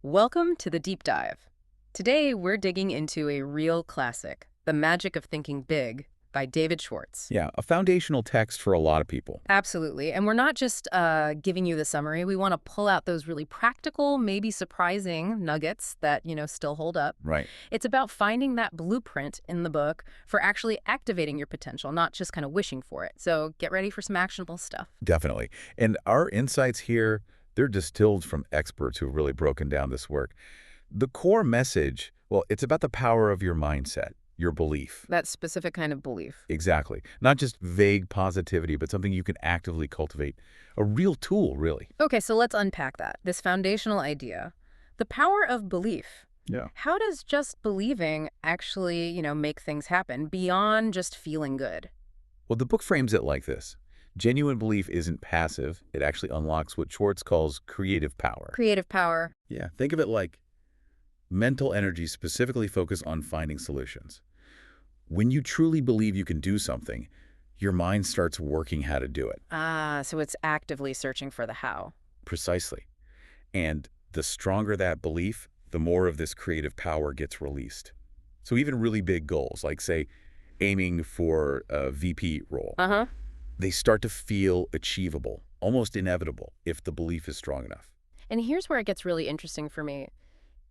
Welcome to the Deep Dive. Today, we're digging into a real classic, The Magic of Thinking Big by David Schwartz. Yeah, a foundational text for a lot of people. Absolutely. And we're not just giving you the summary. We want to pull out those really practical, maybe surprising nuggets that, still hold up. Right. It's about finding that blueprint in the book for actually activating your potential, not just kind of wishing for it. So get ready for some actionable stuff. Definitely. And our insights here, they're distilled from experts who've really broken down this work. The core message, well, it's about the power of your mindset, your belief. That specific kind of belief. Exactly. Not just vague positivity, but something you can actively cultivate. A real tool, really. Okay, so let's unpack that. This foundational idea, the power of belief. Yeah. How does just believing actually, make things happen beyond just feeling good? Well, the book frames it like this. Genuine belief isn't passive. It actually unlocks what Schwartz calls creative power. Creative power. Yeah, think of it like mental energy specifically focused on finding solutions. When you truly believe you can do something, your mind starts working how to do it. Ah, so it's actively searching for the how. Precisely. And the stronger that belief, the more of this creative power gets released. So even really big goals, like, say, aiming for a VP role, Uh-huh. they start to feel achievable, almost inevitable, if the belief is strong enough. And here's where it gets really interesting for me.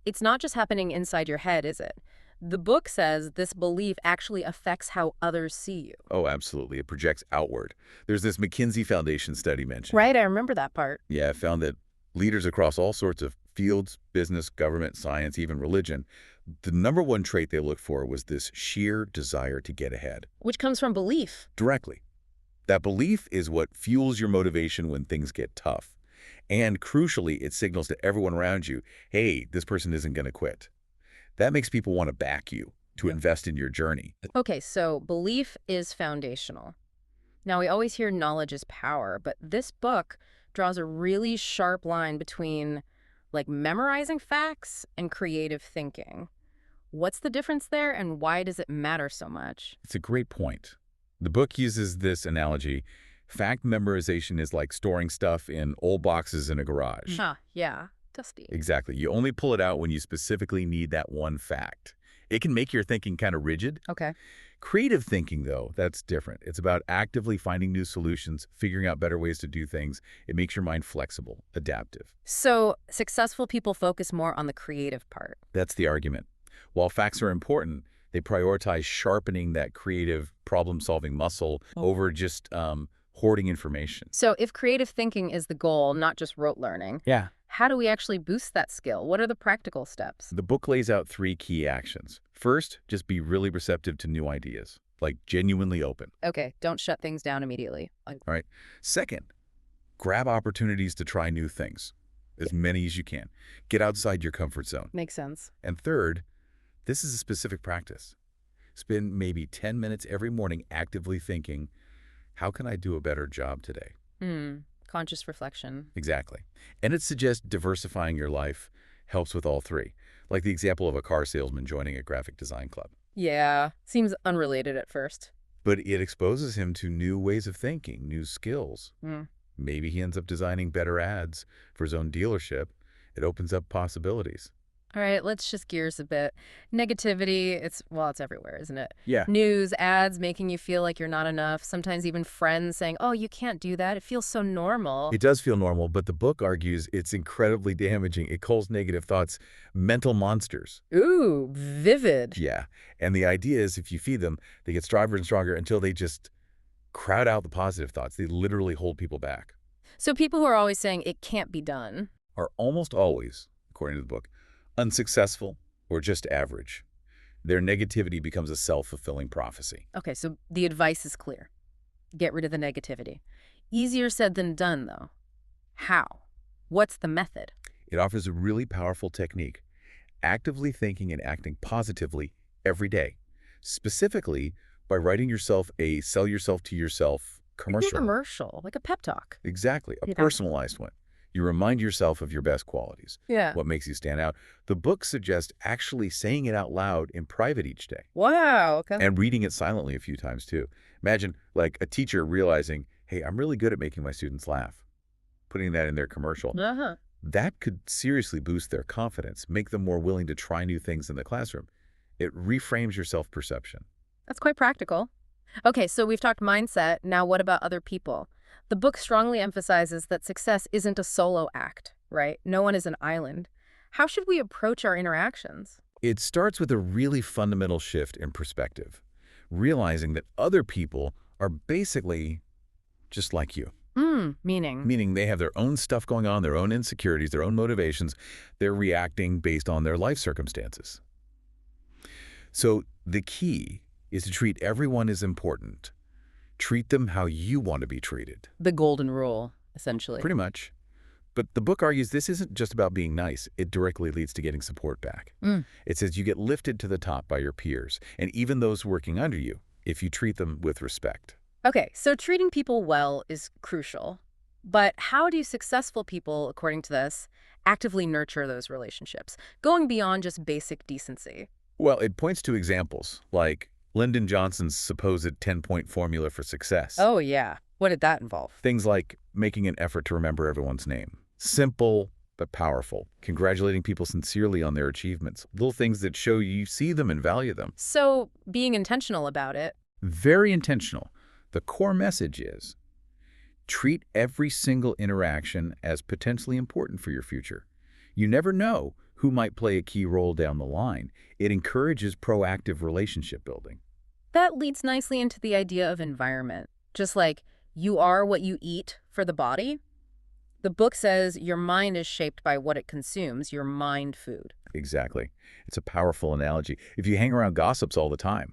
It's not just happening inside your head, is it? The book says this belief actually affects how others see you. Oh, absolutely. It projects outward. There's this McKinsey Foundation study mentioned. Right, I remember that part. Yeah, it found that leaders across all sorts of fields, business, government, science, even religion, the number one trait they looked for was this sheer desire to get ahead. Which comes from belief. Directly. That belief is what fuels your motivation when things get tough. And crucially, it signals to everyone around you, hey, this person isn't going to quit. That makes people want to back you, to invest in your journey. Okay, so belief is foundational. Now, we always hear knowledge is power, but this book draws a really sharp line between, memorizing facts and creative thinking. What's the difference there, and why does it matter so much? It's a great point. The book uses this analogy. Fact memorization is like storing stuff in old boxes in a garage. Huh, yeah, dusty. Exactly. You only pull it out when you specifically need that one fact. It can make your thinking kind of rigid. Okay. Creative thinking, though, that's different. It's about actively finding new solutions, figuring out better ways to do things. It makes your mind flexible, adaptive. So successful people focus more on the creative part. That's the argument. While facts are important, they prioritize sharpening that creative problem-solving muscle over just hoarding information. So if creative thinking is the goal, not just rote learning, Yeah. how do we actually boost that skill? What are the practical steps? The book lays out 3 key actions. First, just be really receptive to new ideas, like genuinely open. Okay, don't shut things down immediately. All right. Second, grab opportunities to try new things, as many as you can. Get outside your comfort zone. Makes sense. And third, this is a specific practice. Spend maybe 10 minutes every morning actively thinking, how can I do a better job today? Conscious reflection. Exactly. And it suggests diversifying your life helps with all 3, like the example of a car salesman joining a graphic design club. Yeah, seems unrelated at first. But it exposes him to new ways of thinking, new skills. Maybe he ends up designing better ads for his own dealership. It opens up possibilities. All right, let's shift gears a bit. Negativity, it's everywhere, isn't it? Yeah. News, ads making you feel like you're not enough. Sometimes even friends saying, oh, you can't do that. It feels so normal. It does feel normal, but the book argues it's incredibly damaging. It calls negative thoughts mental monsters. Ooh, vivid. Yeah. And the idea is if you feed them, they get stronger and stronger until they just crowd out the positive thoughts. They literally hold people back. So people who are always saying it can't be done Are almost always, according to the book, unsuccessful or just average. Their negativity becomes a self-fulfilling prophecy. Okay, so the advice is clear. Get rid of the negativity. Easier said than done, though. How? What's the method? It offers a really powerful technique, actively thinking and acting positively every day, specifically by writing yourself a sell yourself to yourself commercial. Like a commercial, like a pep talk. Exactly, a Yeah. personalized one. You remind yourself of your best qualities, Yeah. what makes you stand out. The book suggests actually saying it out loud in private each day Wow. Okay. and reading it silently a few times too. Imagine like a teacher realizing, hey, I'm really good at making my students laugh. Putting that in their commercial. Uh-huh. That could seriously boost their confidence, make them more willing to try new things in the classroom. It reframes your self-perception. That's quite practical. Okay, so we've talked mindset. Now what about other people? The book strongly emphasizes that success isn't a solo act, right? No one is an island. How should we approach our interactions? It starts with a really fundamental shift in perspective, realizing that other people are basically just like you. Meaning? Meaning they have their own stuff going on, their own insecurities, their own motivations. They're reacting based on their life circumstances. So the key is to treat everyone as important. Treat them how you want to be treated. The golden rule, essentially. Pretty much. But the book argues this isn't just about being nice. It directly leads to getting support back. It says you get lifted to the top by your peers, and even those working under you, if you treat them with respect. Okay, so treating people well is crucial. But how do successful people, according to this, actively nurture those relationships, going beyond just basic decency? Well, it points to examples, like Lyndon Johnson's supposed 10-point formula for success. Oh, yeah. What did that involve? Things like making an effort to remember everyone's name. Simple, but powerful. Congratulating people sincerely on their achievements. Little things that show you see them and value them. So being intentional about it. Very intentional. The core message is, treat every single interaction as potentially important for your future. You never know who might play a key role down the line. It encourages proactive relationship building. That leads nicely into the idea of environment. Just like you are what you eat for the body, the book says your mind is shaped by what it consumes, your mind food. Exactly. It's a powerful analogy. If you hang around gossips all the time,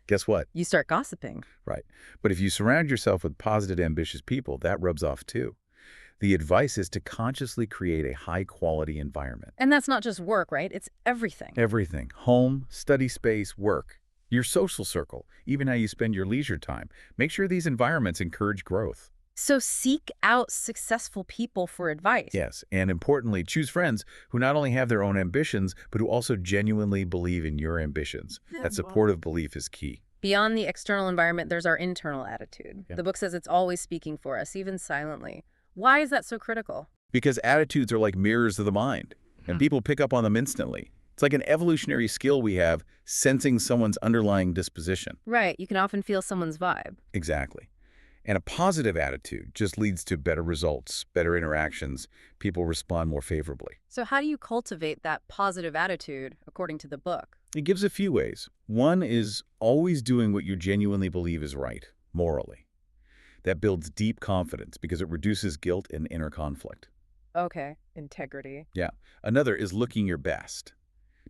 guess what? You start gossiping. Right. But if you surround yourself with positive, ambitious people, that rubs off too. The advice is to consciously create a high-quality environment. And that's not just work, right? It's everything. Everything. Home, study space, work. Your social circle, even how you spend your leisure time. Make sure these environments encourage growth. So seek out successful people for advice. Yes, and importantly, choose friends who not only have their own ambitions, but who also genuinely believe in your ambitions. That supportive belief is key. Beyond the external environment, there's our internal attitude. Yeah. The book says it's always speaking for us, even silently. Why is that so critical? Because attitudes are like mirrors of the mind, and people pick up on them instantly. It's like an evolutionary skill we have, sensing someone's underlying disposition. Right, you can often feel someone's vibe. Exactly. And a positive attitude just leads to better results, better interactions. People respond more favorably. So how do you cultivate that positive attitude, according to the book? It gives a few ways. One is always doing what you genuinely believe is right, morally. That builds deep confidence because it reduces guilt and inner conflict. Okay, integrity. Yeah. Another is looking your best.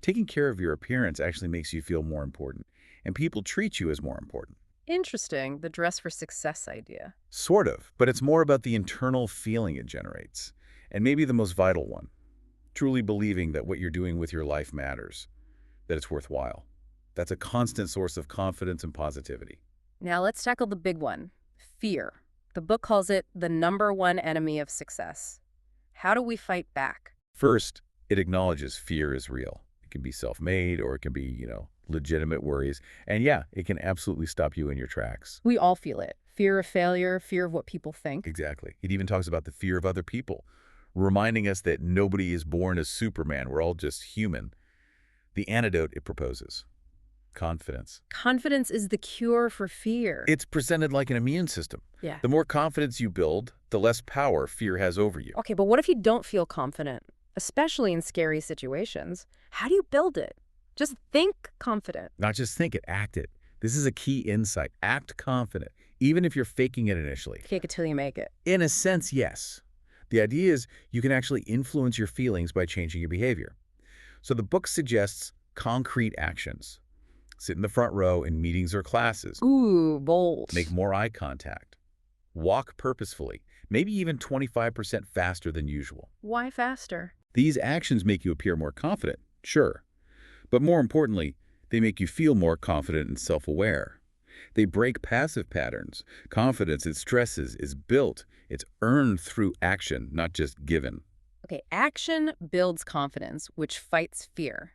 Taking care of your appearance actually makes you feel more important, and people treat you as more important. Interesting, the dress for success idea. Sort of, but it's more about the internal feeling it generates. And maybe the most vital one, truly believing that what you're doing with your life matters, that it's worthwhile. That's a constant source of confidence and positivity. Now let's tackle the big one, fear. The book calls it the #1 enemy of success. How do we fight back? First, it acknowledges fear is real. It can be self-made or it can be, legitimate worries. And yeah, it can absolutely stop you in your tracks. We all feel it. Fear of failure, fear of what people think. Exactly. It even talks about the fear of other people, reminding us that nobody is born as Superman. We're all just human. The antidote it proposes, confidence. Confidence is the cure for fear. It's presented like an immune system. Yeah. The more confidence you build, the less power fear has over you. Okay, but what if you don't feel confident, especially in scary situations? How do you build it? Just think confident. Not just think it, act it. This is a key insight. Act confident, even if you're faking it initially. Fake it till you make it. In a sense, yes. The idea is you can actually influence your feelings by changing your behavior. So the book suggests concrete actions. Sit in the front row in meetings or classes. Ooh, bold. Make more eye contact. Walk purposefully, maybe even 25% faster than usual. Why faster? These actions make you appear more confident, sure. But more importantly, they make you feel more confident and self-aware. They break passive patterns. Confidence it stresses is built. It's earned through action, not just given. Okay, action builds confidence, which fights fear.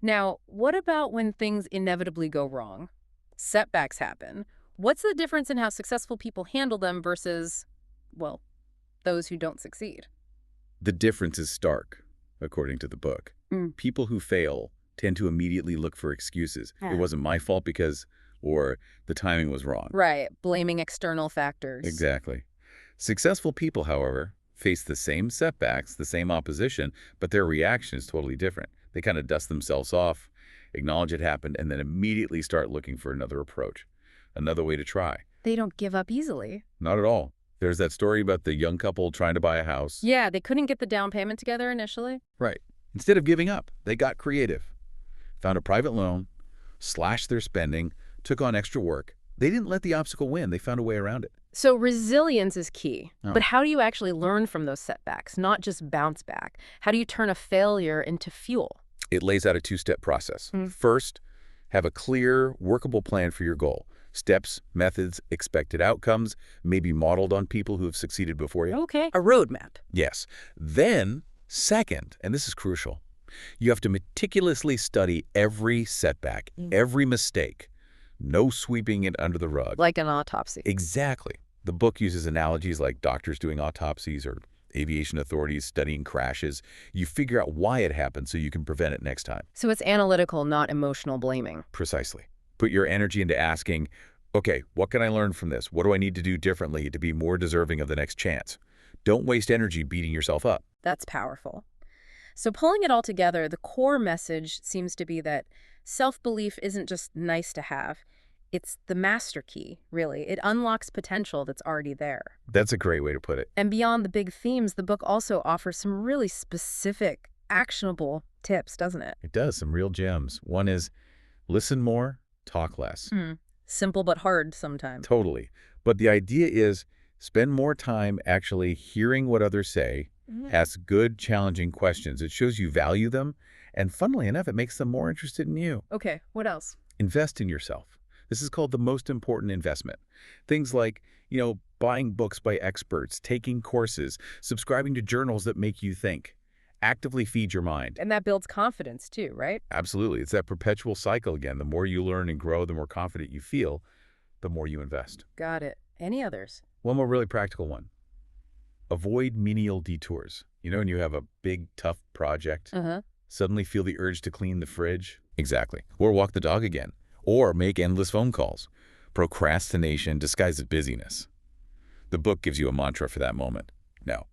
Now, what about when things inevitably go wrong? Setbacks happen. What's the difference in how successful people handle them versus, well, those who don't succeed? The difference is stark, according to the book. Mm. People who fail tend to immediately look for excuses. Yeah. It wasn't my fault because, or the timing was wrong. Right, blaming external factors. Exactly. Successful people, however, face the same setbacks, the same opposition, but their reaction is totally different. They kind of dust themselves off, acknowledge it happened, and then immediately start looking for another approach, another way to try. They don't give up easily. Not at all. There's that story about the young couple trying to buy a house. Yeah, they couldn't get the down payment together initially. Right. Instead of giving up, they got creative. Found a private loan, slashed their spending, took on extra work. They didn't let the obstacle win. They found a way around it. So resilience is key. Oh. But how do you actually learn from those setbacks, not just bounce back? How do you turn a failure into fuel? It lays out a two-step process. First, have a clear, workable plan for your goal. Steps, methods, expected outcomes, maybe modeled on people who have succeeded before you. Okay. A roadmap. Yes. Then, second, and this is crucial, you have to meticulously study every setback, every mistake. No sweeping it under the rug. Like an autopsy. Exactly. The book uses analogies like doctors doing autopsies or aviation authorities studying crashes. You figure out why it happened so you can prevent it next time. So it's analytical, not emotional blaming. Precisely. Put your energy into asking, okay, what can I learn from this? What do I need to do differently to be more deserving of the next chance? Don't waste energy beating yourself up. That's powerful. So pulling it all together, the core message seems to be that self-belief isn't just nice to have. It's the master key, really. It unlocks potential that's already there. That's a great way to put it. And beyond the big themes, the book also offers some really specific, actionable tips, doesn't it? It does, some real gems. One is listen more, talk less. Simple but hard sometimes. Totally. But the idea is spend more time actually hearing what others say, ask good, challenging questions. It shows you value them, and funnily enough, it makes them more interested in you. Okay, what else? Invest in yourself. This is called the most important investment. Things like, buying books by experts, taking courses, subscribing to journals that make you think. Actively feed your mind. And that builds confidence too, right? Absolutely. It's that perpetual cycle again. The more you learn and grow, the more confident you feel, the more you invest. Got it. Any others? One more really practical one. Avoid menial detours. When you have a big, tough project, suddenly feel the urge to clean the fridge. Exactly. Or walk the dog again. Or make endless phone calls. Procrastination disguised as busyness. The book gives you a mantra for that moment. No.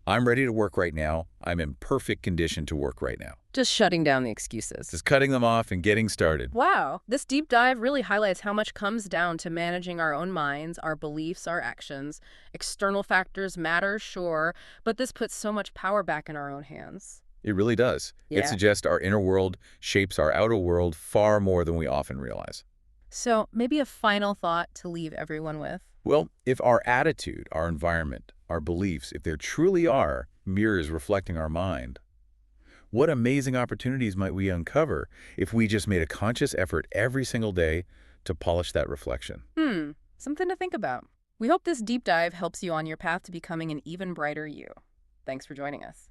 I'm ready to work right now. I'm in perfect condition to work right now. Just shutting down the excuses. Just cutting them off and getting started. Wow. This deep dive really highlights how much comes down to managing our own minds, our beliefs, our actions. External factors matter, sure, but this puts so much power back in our own hands. It really does. Yeah. It suggests our inner world shapes our outer world far more than we often realize. So maybe a final thought to leave everyone with. Well, if our attitude, our environment, our beliefs, if there truly are mirrors reflecting our mind, what amazing opportunities might we uncover if we just made a conscious effort every single day to polish that reflection? Something to think about. We hope this deep dive helps you on your path to becoming an even brighter you. Thanks for joining us.